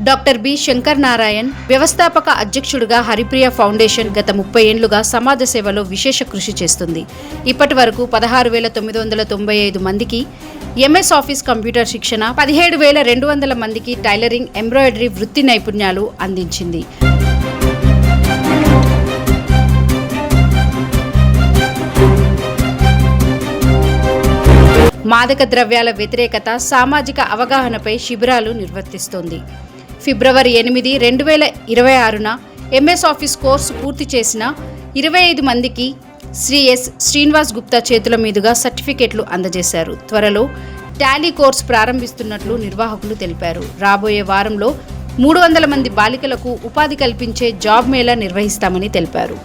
Doctor B Shankar Narayan వ్యవస్థాపక అధ్యక్షుడిగా Haripriya foundation గత 30 ఏళ్లుగా సమాజ సేవలో విశేష కృషి చేస్తుంది. ఇప్పటి వరకు 16,995 మందికి ఎంఎస్ ఆఫీస్ కంప్యూటర్ శిక్షణ, 17,200 మందికి టైలరింగ్, ఎంబ్రాయిడరీ వృత్తి నైపుణ్యాలు అందించింది. మాదక ద్రవ్యాల వ్యతిరేకత, సామాజిక అవగాహనపై శిబిరాలు నిర్వర్తిస్తోంది. ఫిబ్రవరి 8, 2026న ఎంఎస్ ఆఫీస్ కోర్సు పూర్తి చేసిన 25 మందికి శ్రీ ఎస్ శ్రీనివాస్ గుప్తా చేతుల మీదుగా సర్టిఫికెట్లు అందజేశారు. త్వరలో టాలీ కోర్సు ప్రారంభిస్తున్నట్లు నిర్వాహకులు తెలిపారు. రాబోయే వారంలో 300 మంది బాలికలకు ఉపాధి కల్పించే జాబ్ మేళా నిర్వహిస్తామని తెలిపారు.